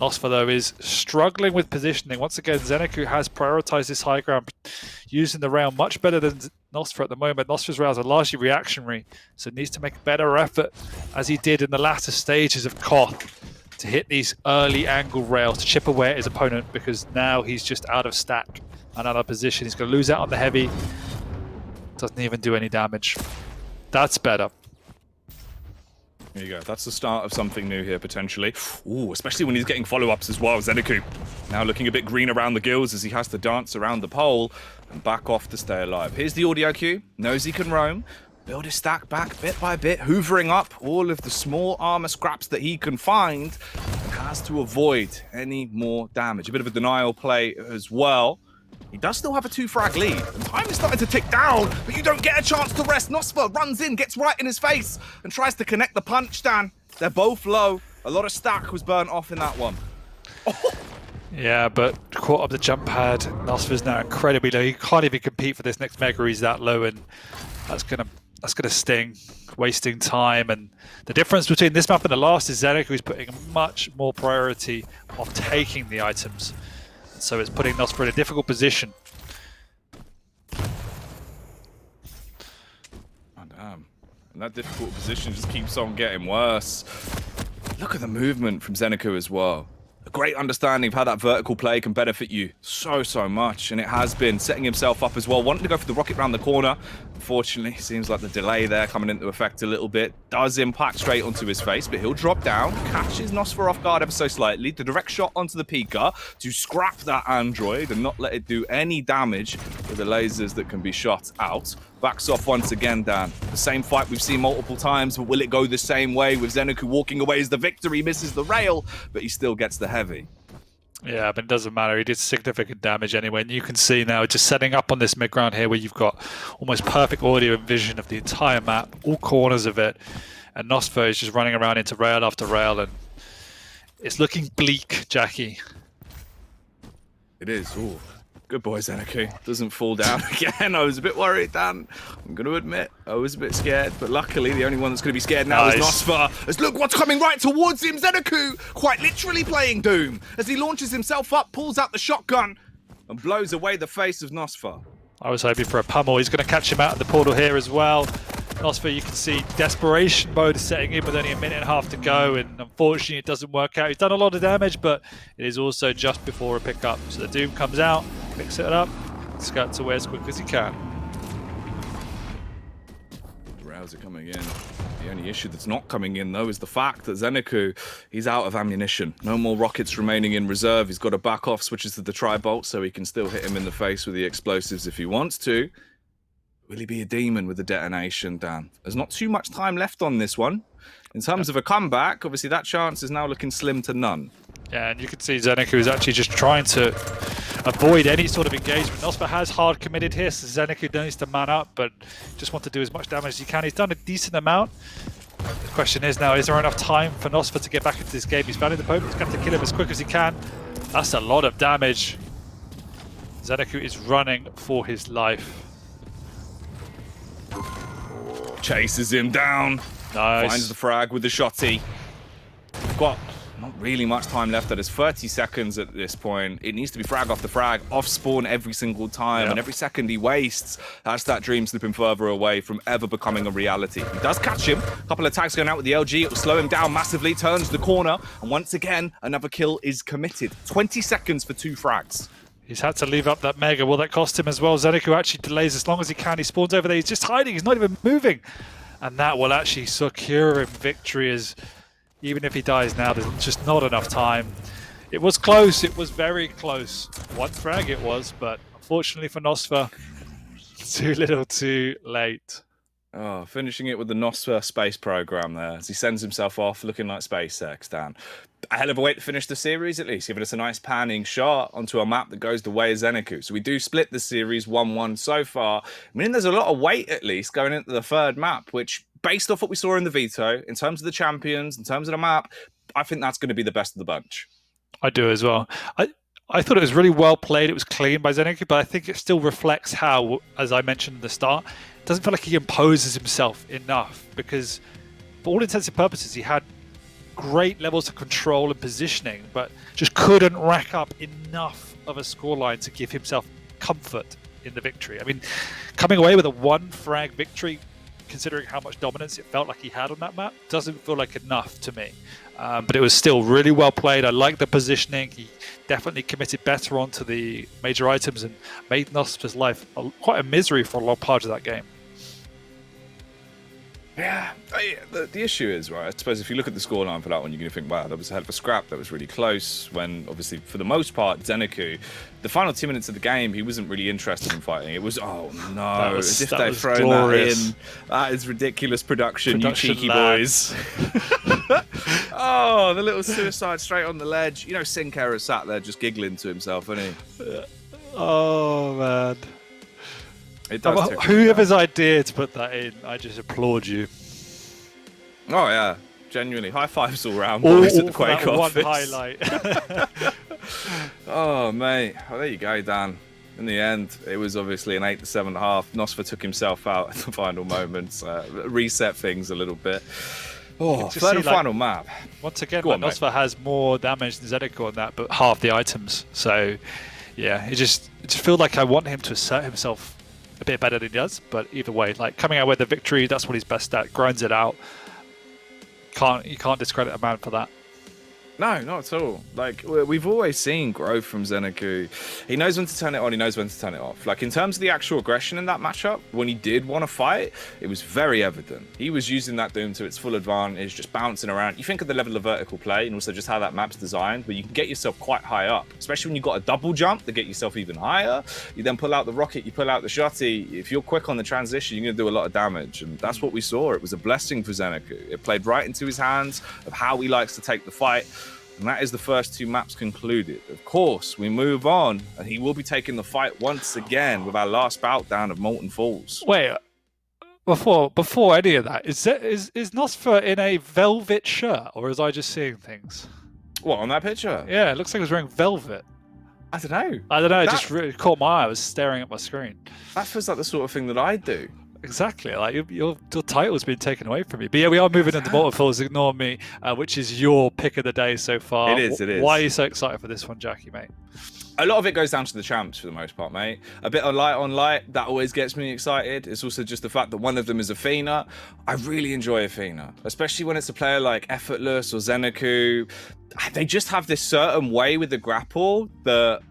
Nosfer, though, is struggling with positioning. Once again, Zeniku has prioritized this high ground, using the rail much better than Nosfer at the moment. Nosfer's rails are largely reactionary, so needs to make a better effort, as he did in the latter stages of Koth, to hit these early angle rails to chip away at his opponent, because now he's just out of stack and out of position. He's going to lose out on the heavy. Doesn't even do any damage. That's better. There you go. That's the start of something new here, potentially. Ooh, especially when he's getting follow-ups as well. Zeniku now looking a bit green around the gills as he has to dance around the pole and back off to stay alive. Here's the audio cue. Knows he can roam. Build his stack back bit by bit, hoovering up all of the small armor scraps that he can find, and has to avoid any more damage. A bit of a denial play as well. He does still have a 2 frag lead, and time is starting to tick down, but you don't get a chance to rest. Nosfer runs in, gets right in his face, and tries to connect the punch, Dan. They're both low. A lot of stack was burnt off in that one. Oh. Yeah, but caught up the jump pad. Nosfer's now incredibly low. He can't even compete for this next mega. He's that low, and that's gonna sting, wasting time. And the difference between this map and the last is Zeniku is putting much more priority on taking the items. So it's putting Nosfer in a difficult position. Oh, damn. And that difficult position just keeps on getting worse. Look at the movement from Zeniku as well. a great understanding of how that vertical play can benefit you so much, and it has been setting himself up as well, wanting to go for the rocket round the corner. Unfortunately, seems like the delay there coming into effect a little bit does impact straight onto his face, but he'll drop down, catches Nosfer off guard ever so slightly, the direct shot onto the Pika to scrap that android and not let it do any damage with the lasers that can be shot out. Backs off once again, Dan. The same fight we've seen multiple times, but will it go the same way with Zeniku walking away as the victory misses the rail, but he still gets the heavy? Yeah, but it doesn't matter. He did significant damage anyway. And you can see now, just setting up on this mid-ground here where you've got almost perfect audio and vision of the entire map, all corners of it. And Nosfer is just running around into rail after rail, and it's looking bleak, Jackie. It is. Ooh. Good boy, Zeniku. Doesn't fall down again. I was a bit worried, Dan. I'm going to admit, I was a bit scared. But luckily, the only one that's going to be scared now is Nosfer. As look what's coming right towards him. Zeniku quite literally playing Doom. As he launches himself up, pulls out the shotgun, and blows away the face of Nosfer. I was hoping for a pummel. He's going to catch him out of the portal here as well. Nosfer, you can see desperation mode is setting in with only a minute and a half to go, and unfortunately it doesn't work out. He's done a lot of damage, but it is also just before a pickup. So the Doom comes out, picks it up, skirts away as quick as he can. The rails are coming in. The only issue that's not coming in, though, is the fact that Zeniku, he's out of ammunition. No more rockets remaining in reserve. He's got to back off, switches to the tri-bolt, so he can still hit him in the face with the explosives if he wants to. Will he be a demon with the detonation, Dan? There's not too much time left on this one. In terms of a comeback, obviously that chance is now looking slim to none. Yeah, and you can see Zeniku is actually just trying to avoid any sort of engagement. Nosfer has hard committed here, so Zeniku needs to man up, but just want to do as much damage as he can. He's done a decent amount. The question is now, is there enough time for Nosfer to get back into this game? He's found the Pope, he's going to kill him as quick as he can. That's a lot of damage. Zeniku is running for his life. Chases him down. Nice. Finds the frag with the shotty. We've got not really much time left. There's 30 seconds at this point. It needs to be frag after frag, off spawn every single time, and every second he wastes, that's that dream slipping further away from ever becoming a reality. He does catch him. A couple of tags going out with the LG. It will slow him down massively, turns the corner, and once again, another kill is committed. 20 seconds for 2 frags. He's had to leave up that Mega. Will that cost him as well? Zeniku actually delays as long as he can. He spawns over there. He's just hiding. He's not even moving. And that will actually secure him victory, as even if he dies now, there's just not enough time. It was close. It was very close. One frag it was, but unfortunately for Nosfer, too little too late. Oh, finishing it with the Nosfer space program there as he sends himself off looking like SpaceX, Dan. A hell of a way to finish the series, at least, giving us a nice panning shot onto a map that goes the way of Zeniku. So we do split the series 1-1 so far. I mean, there's a lot of weight, at least, going into the third map, which, based off what we saw in the veto, in terms of the champions, in terms of the map, I think that's going to be the best of the bunch. I do as well. I thought it was really well played. It was clean by Zeniku, but I think it still reflects how, as I mentioned at the start, it doesn't feel like he imposes himself enough, because for all intents and purposes, he had great levels of control and positioning, but just couldn't rack up enough of a scoreline to give himself comfort in the victory. I mean, coming away with a 1 frag victory, considering how much dominance it felt like he had on that map, doesn't feel like enough to me. But it was still really well played. I like the positioning. He definitely committed better onto the major items and made Nosfer's life quite a misery for a long part of that game. Yeah, the issue is, right, I suppose if you look at the scoreline for that one, you're going to think, wow, that was a hell of a scrap. That was really close when, obviously, for the most part, Zeniku, the final 2 minutes of the game, he wasn't really interested in fighting. It was, oh no, as if they've thrown glorious. That in. That is ridiculous production you cheeky boys. Oh, the little suicide straight on the ledge. You know, Sinclair is sat there just giggling to himself, isn't he? Oh, man. It does. Whoever's idea to put that in, I just applaud you. Oh yeah, genuinely, high fives all round, boys, at the Quake office. One highlight. Oh mate, well, there you go, Dan. In the end, it was obviously an 8 to 7.5. Nosfer took himself out at the final moments, reset things a little bit. Oh, third and final map. Once again, Nosfer has more damage than Zeniku on that, but half the items. So yeah, it just feels like I want him to assert himself a bit better than he does, but either way, like coming out with the victory, that's what he's best at. Grinds it out. You can't discredit a man for that. No, not at all. Like, we've always seen growth from Zeniku. He knows when to turn it on, he knows when to turn it off. Like, in terms of the actual aggression in that matchup, when he did want to fight, it was very evident. He was using that Doom to its full advantage, just bouncing around. You think of the level of vertical play and also just how that map's designed, where you can get yourself quite high up, especially when you've got a double jump to get yourself even higher. You then pull out the rocket, you pull out the shotty. If you're quick on the transition, you're going to do a lot of damage. And that's what we saw. It was a blessing for Zeniku. It played right into his hands of how he likes to take the fight. And that is the first 2 maps concluded. Of course, we move on, and he will be taking the fight once again with our last bout down of Molten Falls. Wait, before any of that, is Nosfer in a velvet shirt, or is I just seeing things? What, on that picture? Yeah, it looks like he was wearing velvet. I don't know. It just really caught my eye. I was staring at my screen. That feels like the sort of thing that I do. Exactly, like your title's been taken away from you. But yeah, we are moving into Molten Falls, Ignore Me, which is your pick of the day so far. It is. Why are you so excited for this one, Jackie, mate? A lot of it goes down to the champs for the most part, mate. A bit of light on light, that always gets me excited. It's also just the fact that one of them is Athena. I really enjoy Athena, especially when it's a player like Effortless or Zeniku. They just have this certain way with the grapple that,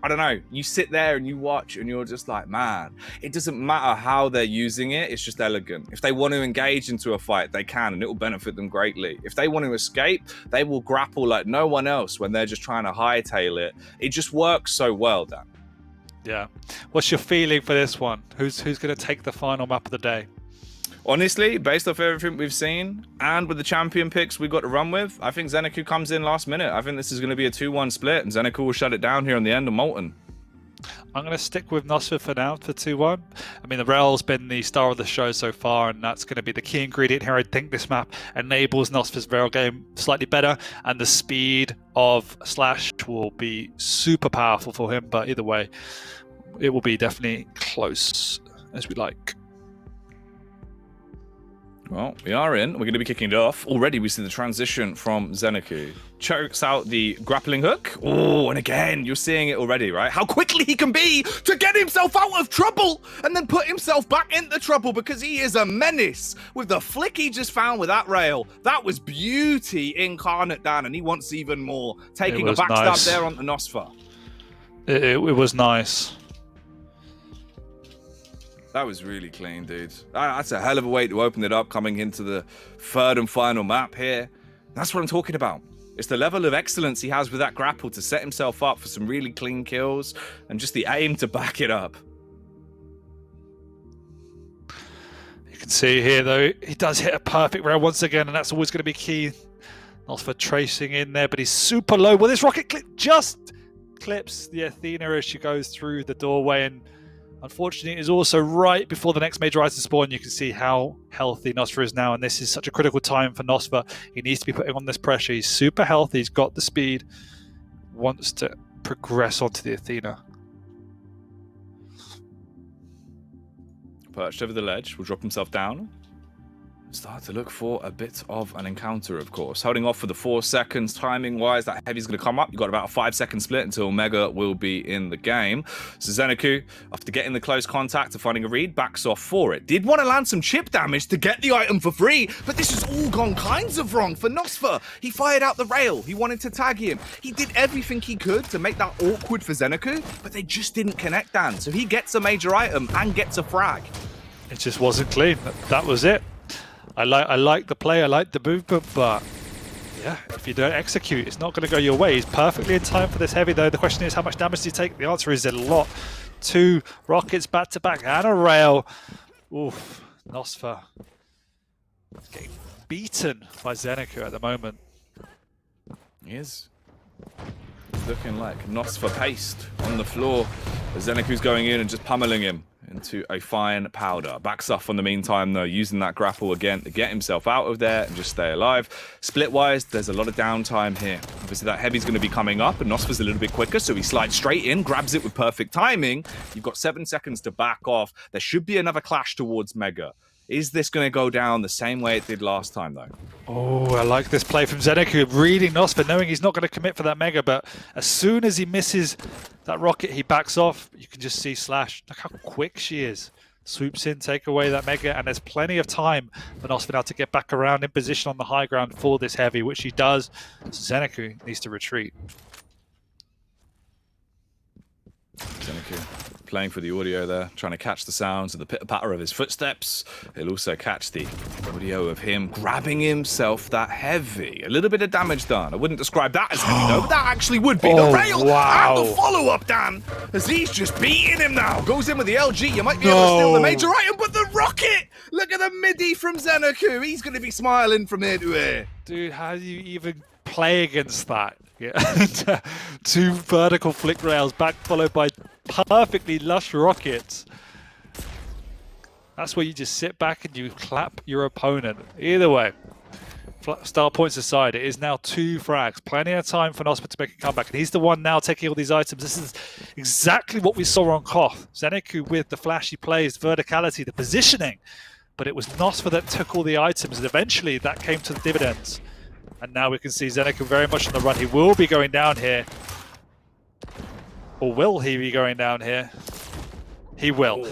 I don't know, you sit there and you watch and you're just like, man, it doesn't matter how they're using it, it's just elegant. If they want to engage into a fight, they can, and it will benefit them greatly. If they want to escape, they will grapple like no one else when they're just trying to hightail it. It just works so well, Dan. Yeah. What's your feeling for this one? Who's going to take the final map of the day? Honestly, based off everything we've seen, and with the champion picks we've got to run with, I think Zeniku comes in last minute. I think this is going to be a 2-1 split, and Zeniku will shut it down here on the end of Molten. I'm going to stick with Nosfer for now for 2-1. I mean, the rail's been the star of the show so far, and that's going to be the key ingredient here. I think this map enables Nosfer's rail game slightly better, and the speed of Slash will be super powerful for him. But either way, it will be definitely close, as we like. Well, we are in. We're going to be kicking it off. Already we see the transition from Zeniku. Chokes out the grappling hook. Oh, and again, you're seeing it already, right? How quickly he can be to get himself out of trouble and then put himself back into trouble because he is a menace. With the flick he just found with that rail, that was beauty incarnate, Dan, and he wants even more. Taking a backstab there on the Nosfer. It was nice. That was really clean, dude. That's a hell of a way to open it up coming into the 3rd and final map here. That's what I'm talking about. It's the level of excellence he has with that grapple to set himself up for some really clean kills and just the aim to back it up. You can see here, though, he does hit a perfect rail once again, and that's always going to be key. Nosfer tracing in there, but he's super low. Well, this rocket clip just clips the Athena as she goes through the doorway, and unfortunately, it is also right before the next major item spawn. You can see how healthy Nosfer is now, and this is such a critical time for Nosfer. He needs to be putting on this pressure. He's super healthy. He's got the speed. Wants to progress onto the Athena. Perched over the ledge, will drop himself down. Start to look for a bit of an encounter, of course. Holding off for the 4 seconds. Timing-wise, that heavy's going to come up. You've got about a 5-second split until Mega will be in the game. So Zeniku, after getting the close contact and finding a read, backs off for it. Did want to land some chip damage to get the item for free, but this has all gone kinds of wrong for Nosfer. He fired out the rail. He wanted to tag him. He did everything he could to make that awkward for Zeniku, but they just didn't connect, Dan. So he gets a major item and gets a frag. It just wasn't clean. That was it. I like the play, I like the movement, but yeah, if you don't execute, it's not going to go your way. He's perfectly in time for this heavy, though. The question is, how much damage does he take? The answer is a lot. 2 rockets back to back and a rail. Oof, Nosfer getting beaten by Zeniku at the moment. He is. It's looking like Nosfer paste on the floor. Zeniku's going in and just pummeling him into a fine powder. Backs off on the meantime, though, using that grapple again to get himself out of there and just stay alive. Split-wise, there's a lot of downtime here. Obviously, that heavy's going to be coming up, and Nosfer's a little bit quicker, so he slides straight in, grabs it with perfect timing. You've got 7 seconds to back off. There should be another clash towards Mega. Is this going to go down the same way it did last time, though? Oh, I like this play from Zeniku, reading Nosfer, knowing he's not going to commit for that Mega, but as soon as he misses that rocket, he backs off. You can just see Slash. Look how quick she is. swoops in, take away that Mega, and there's plenty of time for Nosfer now to get back around in position on the high ground for this heavy, which he does. Zeniku needs to retreat. Zeniku playing for the audio there, trying to catch the sounds of the pitter-patter of his footsteps. He'll also catch the audio of him grabbing himself that heavy. A little bit of damage done. I wouldn't describe that as heavy though, but that actually would be. The rail wow. and the follow-up, Dan, as he's just beating him now. Goes in with the LG. You might be able to steal the major item, but the rocket! Look at the midi from Zenaku. He's going to be smiling from ear to ear. Dude, how do you even play against that? Yeah. 2 vertical flick rails back followed by perfectly lush rockets. That's where you just sit back and you clap your opponent. Either way, star points aside, it is now 2 frags. Plenty of time for Nosfer to make a comeback. And he's the one now taking all these items. This is exactly what we saw on Koth. Zeniku with the flashy plays, verticality, the positioning. But it was Nosfer that took all the items, and eventually that came to the dividends. And now we can see Zeniku very much on the run. He will be going down here. Or will he be going down here? He will.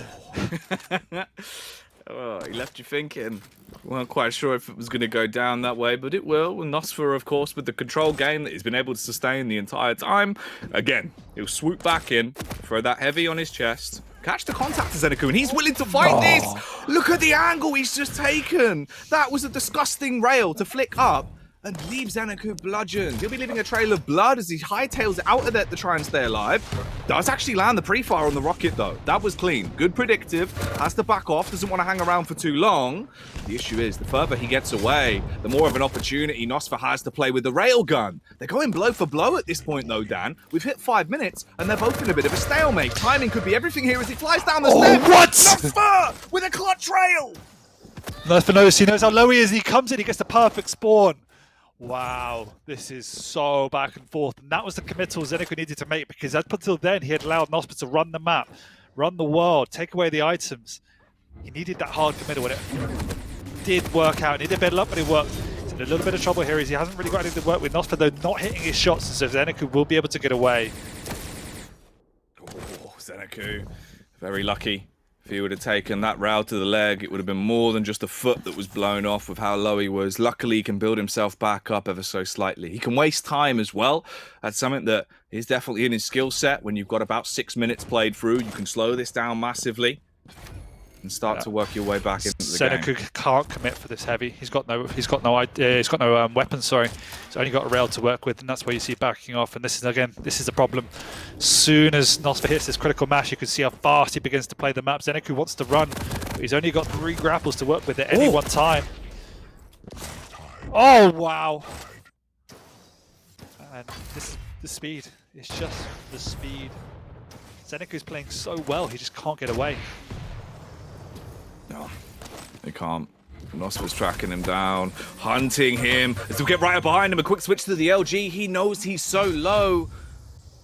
Oh, he left you thinking. Weren't quite sure if it was going to go down that way, but it will. And Nosfer, of course, with the control game that he's been able to sustain the entire time. Again, he'll swoop back in, throw that heavy on his chest, catch the contact to Zeniku, and he's willing to fight this. Look at the angle he's just taken. That was a disgusting rail to flick up and leave Zeniku bludgeoned. He'll be leaving a trail of blood as he hightails it out of there to try and stay alive. Does actually land the pre-fire on the rocket though. That was clean. Good predictive. Has to back off. Doesn't want to hang around for too long. The issue is the further he gets away, the more of an opportunity Nosfer has to play with the railgun. They're going blow for blow at this point though, Dan. We've hit 5 minutes and they're both in a bit of a stalemate. Timing could be everything here as he flies down the steps. What? Nosfer with a clutch rail. Nosfer knows, he knows how low he is. He comes in, he gets the perfect spawn. Wow, this is so back and forth. And that was the committal Zeniku needed to make, because up until then he had allowed Nosfer to run the map, run the world, take away the items. He needed that hard committal, and it did work out. He did a bit of luck, but it worked. He's in a little bit of trouble here. He hasn't really got anything to work with. Nosfer, though, not hitting his shots, so Zeniku will be able to get away. Oh, Zeniku, very lucky. If he would have taken that rail to the leg, it would have been more than just a foot that was blown off with how low he was. Luckily, he can build himself back up ever so slightly. He can waste time as well. That's something that is definitely in his skill set. When you've got about 6 minutes played through, you can slow this down massively and start to work your way back into the game. Zeniku can't commit for this heavy. He's got no weapon. Sorry, he's only got a rail to work with, and that's where you see backing off. And this is the problem. Soon as Nosfer hits this critical mash, you can see how fast he begins to play the map. Zeniku wants to run, but he's only got 3 grapples to work with at any one time. Oh wow! And this is the speed. It's just the speed. Zeniku's playing so well, he just can't get away. No, he can't. Nosfer's tracking him down, hunting him. As he'll get right up behind him, a quick switch to the LG. He knows he's so low.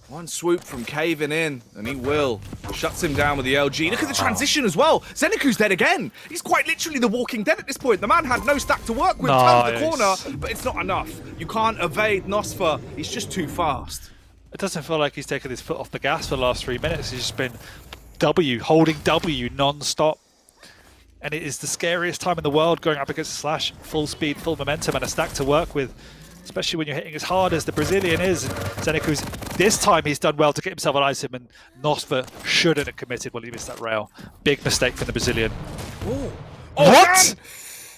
One swoop from caving in, and he will. Shuts him down with the LG. Look at the transition as well. Zeniku's dead again. He's quite literally the Walking Dead at this point. The man had no stack to work with. Turned the corner, but it's not enough. You can't evade Nosfer. He's just too fast. It doesn't feel like he's taken his foot off the gas for the last 3 minutes. He's just been holding W non-stop. And it is the scariest time in the world going up against Slash. Full speed, full momentum, and a stack to work with. Especially when you're hitting as hard as the Brazilian is. And Zeniku's, this time he's done well to get himself an item, and Nosfer shouldn't have committed when he missed that rail. Big mistake from the Brazilian. Oh, what? Man!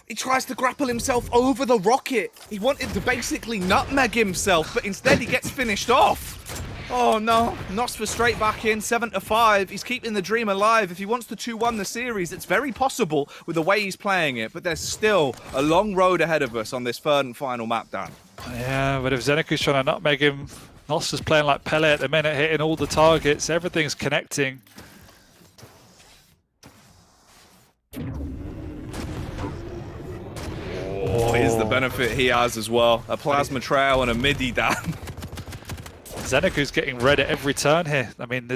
He tries to grapple himself over the rocket. He wanted to basically nutmeg himself, but instead he gets finished off. Oh no, Nosfer straight back in, 7-5. He's keeping the dream alive. If he wants to 2-1 the series, it's very possible with the way he's playing it, but there's still a long road ahead of us on this third and final map, Dan. Yeah, but if Zeniku's trying to nutmeg him, Nosfer's playing like Pele at the minute, hitting all the targets, everything's connecting. Oh, here's the benefit he has as well. A plasma trail and a midi, Dan. Zeniku's getting red at every turn here. I mean,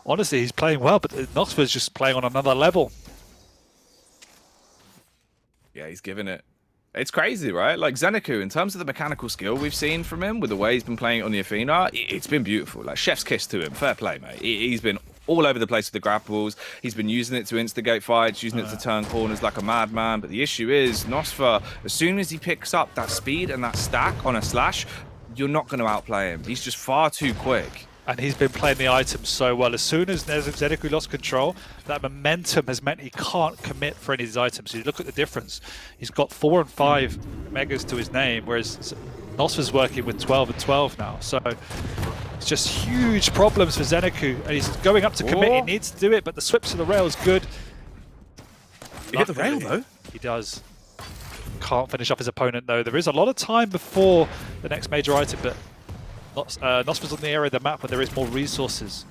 honestly, he's playing well, but Nosfer's just playing on another level. Yeah, he's giving it. It's crazy, right? Like Zeniku, in terms of the mechanical skill we've seen from him, with the way he's been playing it on the Athena, it's been beautiful. Like, chef's kiss to him. Fair play, mate. He's been all over the place with the grapples. He's been using it to instigate fights, using it to turn corners like a madman. But the issue is, Nosfer, as soon as he picks up that speed and that stack on a slash, you're not going to outplay him. He's just far too quick. And he's been playing the items so well. As soon as Zeniku lost control, that momentum has meant he can't commit for any of these items. So you look at the difference. He's got 4 and 5 megas to his name, whereas Nosfer's working with 12 and 12 now. So it's just huge problems for Zeniku. And he's going up to commit. He needs to do it, but the swips to the rail is good. He hit the rail, though. He does. Can't finish off his opponent, though. There is a lot of time before the next major item, but Nosfer's on the area of the map where there is more resources.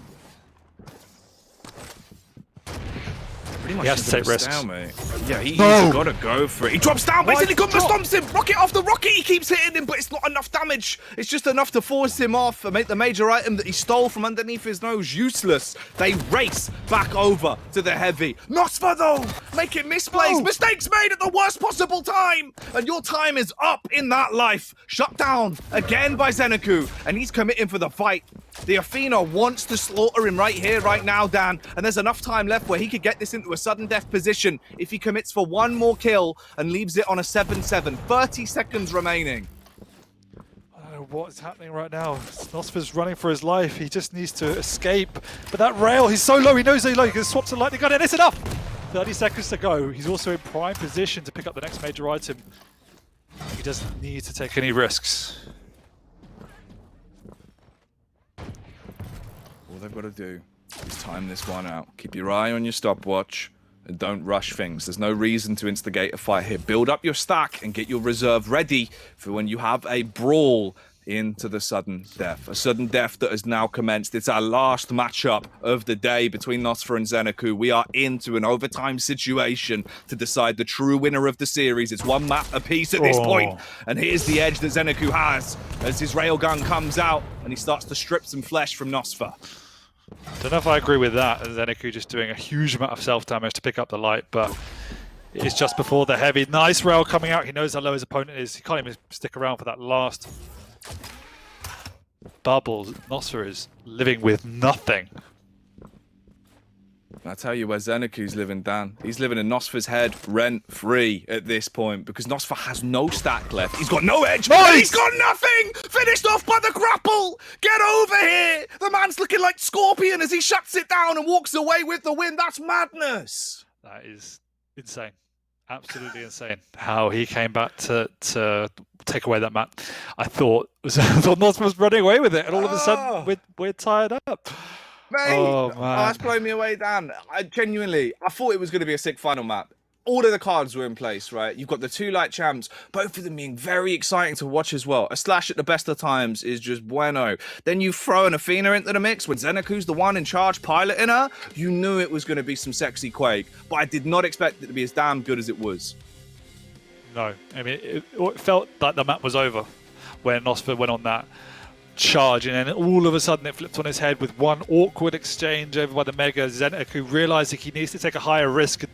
Pretty much he has to take risks. Down, mate. Yeah, he's got to go for it. He drops down, but Zeniku stomps him. Rocket off the rocket. He keeps hitting him, but it's not enough damage. It's just enough to force him off and make the major item that he stole from underneath his nose useless. They race back over to the heavy. Nosfer, though, making misplays. Mistakes made at the worst possible time. And your time is up in that life. Shut down again by Zeniku. And he's committing for the fight. The Athena wants to slaughter him right here, right now, Dan. And there's enough time left where he could get this into a sudden death position if he commits for one more kill and leaves it on a 7-7. 30 seconds remaining. I don't know what's happening right now. Nosfer's running for his life. He just needs to escape. But that rail, he's so low. He knows he's low. He can swap to lightning gun and it's enough. 30 seconds to go. He's also in prime position to pick up the next major item. He doesn't need to take any risks. All they've got to do is time this one out. Keep your eye on your stopwatch and don't rush things. There's no reason to instigate a fight here. Build up your stack and get your reserve ready for when you have a brawl into the sudden death. A sudden death that has now commenced. It's our last matchup of the day between Nosfer and Zeniku. We are into an overtime situation to decide the true winner of the series. It's one map apiece at this point. And here's the edge that Zeniku has as his railgun comes out and he starts to strip some flesh from Nosfer. Don't know if I agree with that. Zeniku just doing a huge amount of self-damage to pick up the light, but it's just before the heavy. Nice rail coming out. He knows how low his opponent is. He can't even stick around for that last bubble. Nosfer is living with nothing. I tell you where Zeniku's living, Dan. He's living in Nosfer's head rent-free at this point because Nosfer has no stack left. He's got no edge. Nice! He's got nothing! Finished off by the grapple! Get over here! The man's looking like Scorpion as he shuts it down and walks away with the win. That's madness! That is insane. Absolutely insane. How he came back to take away that map. I thought Nosfer was running away with it and all of a sudden we're tied up. Mate, that's blown me away, Dan. I thought it was going to be a sick final map. All of the cards were in place, right? You've got the two light champs, both of them being very exciting to watch as well. A slash at the best of times is just bueno. Then you throw an Athena into the mix when Zeniku's the one in charge piloting her. You knew it was going to be some sexy Quake, but I did not expect it to be as damn good as it was. No, I mean, it felt like the map was over when Nosfer went on that charge, and then all of a sudden it flipped on his head with one awkward exchange over by the Mega. Zeniku realizing he needs to take a high risk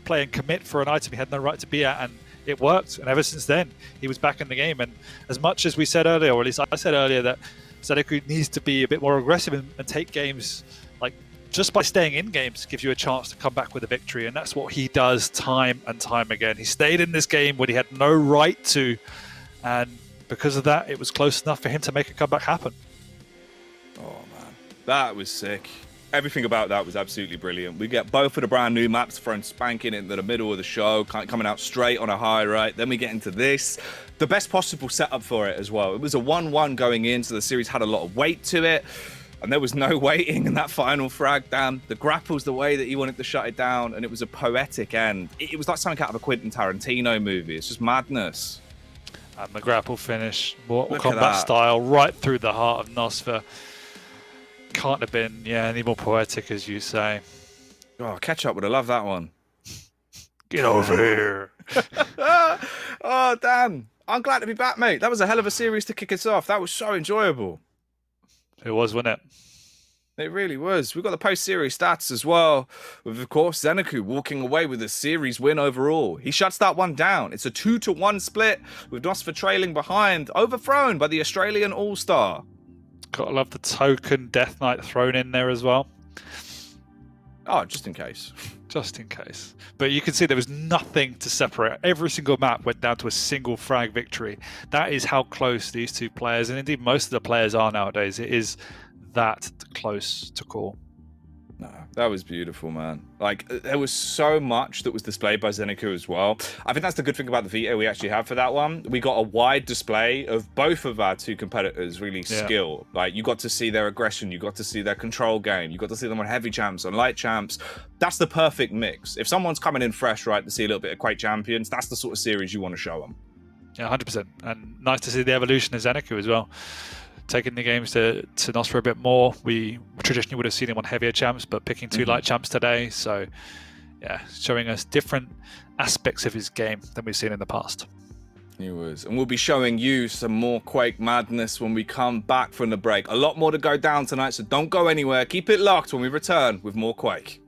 play and commit for an item he had no right to be at, and it worked. And ever since then, he was back in the game. And as much as we said earlier, or at least I said earlier, that Zeniku needs to be a bit more aggressive and take games, like just by staying in games gives you a chance to come back with a victory, and that's what he does time and time again. He stayed in this game when he had no right to, and because of that, it was close enough for him to make a comeback happen. Oh, man. That was sick. Everything about that was absolutely brilliant. We get both of the brand new maps thrown spanking into the middle of the show, coming out straight on a high, right? Then we get into this. The best possible setup for it as well. It was a 1-1 going in, so the series had a lot of weight to it. And there was no waiting in that final frag, damn. The grapple's the way that he wanted to shut it down, and it was a poetic end. It was like something out of a Quentin Tarantino movie. It's just madness. And the grapple finish, Mortal Kombat style, right through the heart of Nosfer. Can't have been, any more poetic, as you say. Oh, Ketchup would have loved that one. Get over here. Oh, Dan. I'm glad to be back, mate. That was a hell of a series to kick us off. That was so enjoyable. It was, wasn't it? It really was. We've got the post-series stats as well, with, of course, Zeniku walking away with a series win overall. He shuts that one down. It's a 2-1 split, with Nosfer trailing behind, overthrown by the Australian All-Star. Gotta love the token Death Knight thrown in there as well. Oh, just in case. Just in case. But you can see there was nothing to separate. Every single map went down to a single frag victory. That is how close these two players, and indeed most of the players are nowadays. It is that close to call. No, that was beautiful, man. Like, there was so much that was displayed by Zeniku as well. I think that's the good thing about the veto we actually have for that one. We got a wide display of both of our two competitors really skill. Like, you got to see their aggression, you got to see their control game, you got to see them on heavy champs, on light champs. That's the perfect mix. If someone's coming in fresh, right, to see a little bit of Quake champions, that's the sort of series you want to show them. Yeah, 100%. And nice to see the evolution of Zeniku as well. Taking the games to Nosfer a bit more. We traditionally would have seen him on heavier champs, but picking two light champs today. So, yeah, showing us different aspects of his game than we've seen in the past. He was. And we'll be showing you some more Quake madness when we come back from the break. A lot more to go down tonight, so don't go anywhere. Keep it locked when we return with more Quake.